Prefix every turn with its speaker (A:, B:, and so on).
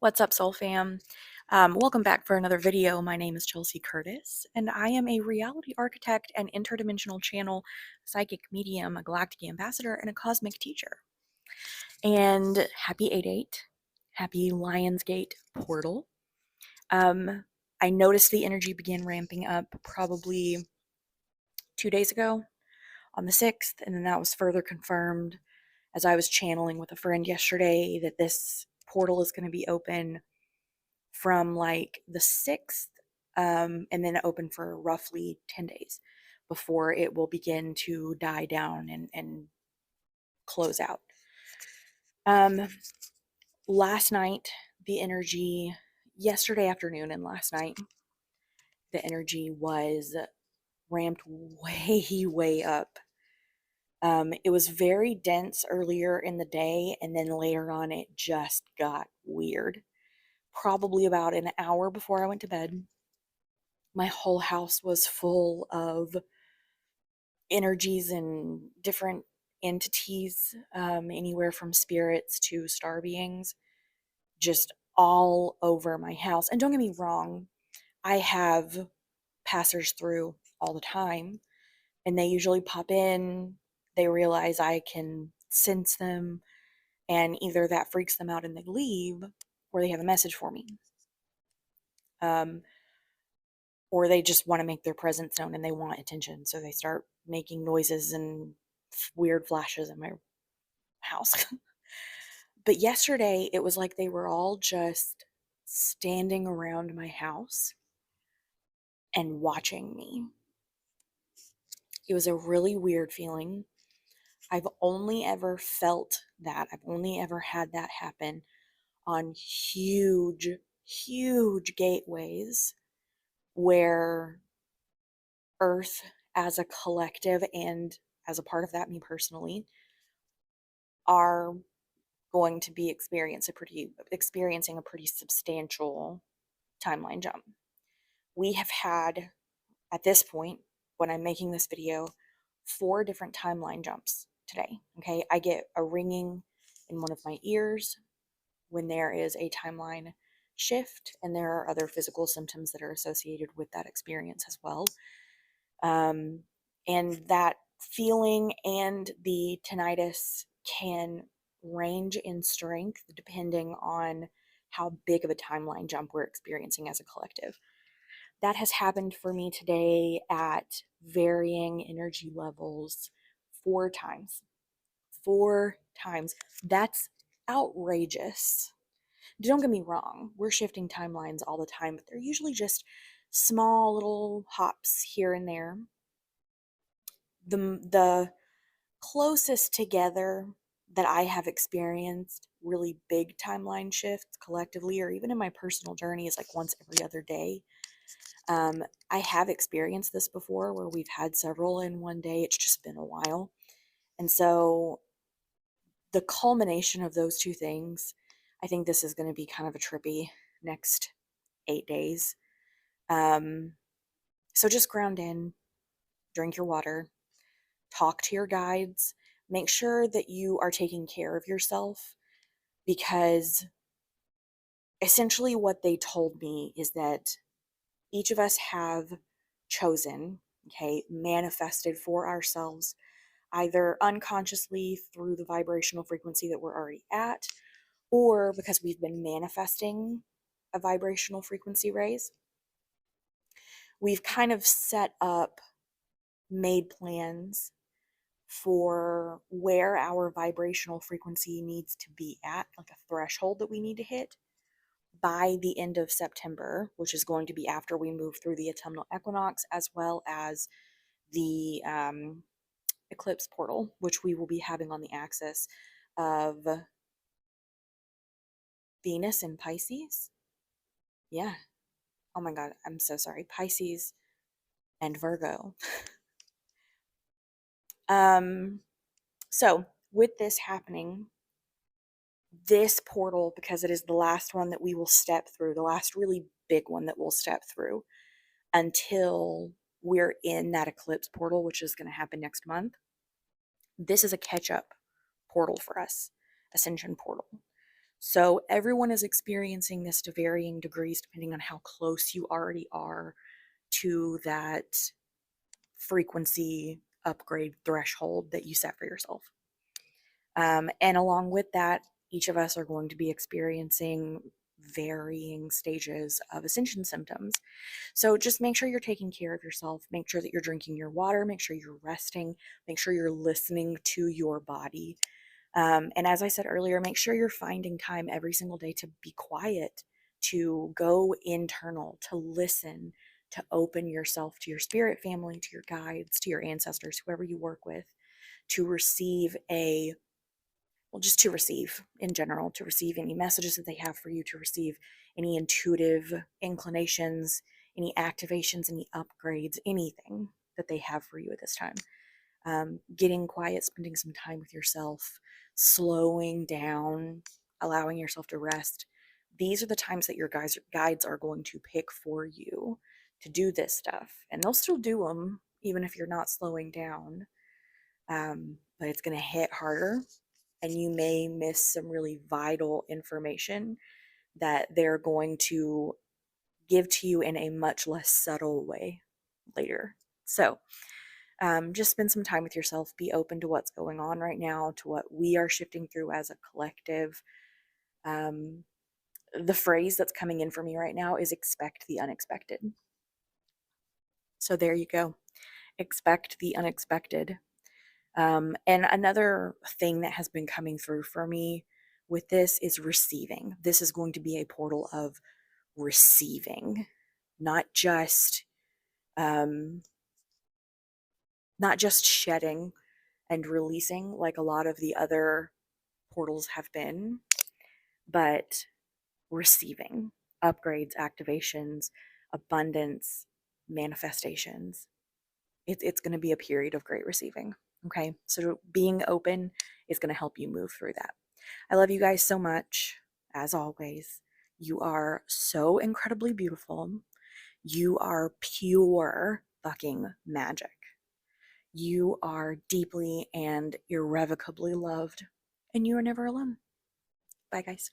A: What's up, Soul Fam? Welcome back for another video. My name is Chelsea Curtis, and I am a reality architect and interdimensional channel, psychic medium, a galactic ambassador, and a cosmic teacher. And happy 8/8, happy Lionsgate portal. I noticed the energy began ramping up probably 2 days ago on the 6th, and then that was further confirmed as I was channeling with a friend yesterday that this portal is going to be open from like the 6th, and then open for roughly 10 days before it will begin to die down and close out. Last night, the energy, yesterday afternoon and last night, the energy was ramped way up. It was very dense earlier in the day, and then later on, it just got weird. Probably about an hour before I went to bed, my whole house was full of energies and different entities, anywhere from spirits to star beings, just all over my house. And don't get me wrong, I have passers through all the time, and they usually pop in. They realize I can sense them, and either that freaks them out and they leave, or they have a message for me. Or they just want to make their presence known and they want attention. So they start making noises and weird flashes in my house. But yesterday, it was like they were all just standing around my house and watching me. It was a really weird feeling. I've only ever felt that. I've only ever had that happen on huge gateways where Earth as a collective and as a part of that, me personally, are going to be experiencing a pretty substantial timeline jump. We have had, at this point, when I'm making this video, 4 different timeline jumps today. Okay, I get a ringing in one of my ears when there is a timeline shift, and there are other physical symptoms that are associated with that experience as well. And that feeling and the tinnitus can range in strength depending on how big of a timeline jump we're experiencing as a collective. That has happened for me today at varying energy levels 4 times. 4 times. That's outrageous. Don't get me wrong, we're shifting timelines all the time, but they're usually just small little hops here and there. The closest together that I have experienced really big timeline shifts collectively, or even in my personal journey, is like once every other day. I have experienced this before where we've had several in one day. It's just been a while. And so the culmination of those 2 things, I think this is going to be kind of a trippy next 8 days. So just ground in, drink your water, talk to your guides, make sure that you are taking care of yourself, because essentially what they told me is that each of us have chosen, okay, manifested for ourselves, either unconsciously through the vibrational frequency that we're already at, or because we've been manifesting a vibrational frequency raise. We've kind of set up, made plans for where our vibrational frequency needs to be at, like a threshold that we need to hit by the end of September, which is going to be after we move through the autumnal equinox, as well as the eclipse portal, which we will be having on the axis of Venus in Pisces. Yeah. Oh my God, I'm so sorry. Pisces and Virgo. So with this happening, this portal, because it is the last one that we will step through, the last really big one that we'll step through until we're in that eclipse portal, which is going to happen next month. This is a catch-up portal for us, Ascension portal. So everyone is experiencing this to varying degrees depending on how close you already are to that frequency upgrade threshold that you set for yourself. And along with that, each of us are going to be experiencing varying stages of ascension symptoms. So just make sure you're taking care of yourself. Make sure that you're drinking your water. Make sure you're resting. Make sure you're listening to your body. And as I said earlier, make sure you're finding time every single day to be quiet, to go internal, to listen, to open yourself to your spirit family, to your guides, to your ancestors, whoever you work with, to receive just to receive in general, to receive any messages that they have for you, to receive any intuitive inclinations, any activations, any upgrades, anything that they have for you at this time. Getting quiet, spending some time with yourself, slowing down, allowing yourself to rest. These are the times that your guides are going to pick for you to do this stuff. And they'll still do them even if you're not slowing down. But it's going to hit harder, and you may miss some really vital information that they're going to give to you in a much less subtle way later. So just spend some time with yourself. Be open to what's going on right now, to what we are shifting through as a collective. The phrase that's coming in for me right now is expect the unexpected. So there you go. Expect the unexpected. And another thing that has been coming through for me with this is receiving. This is going to be a portal of receiving, not just shedding and releasing like a lot of the other portals have been, but receiving upgrades, activations, abundance, manifestations. It's going to be a period of great receiving. Okay, so being open is going to help you move through that. I love you guys so much. As always, you are so incredibly beautiful. You are pure fucking magic. You are deeply and irrevocably loved, and you are never alone. Bye, guys.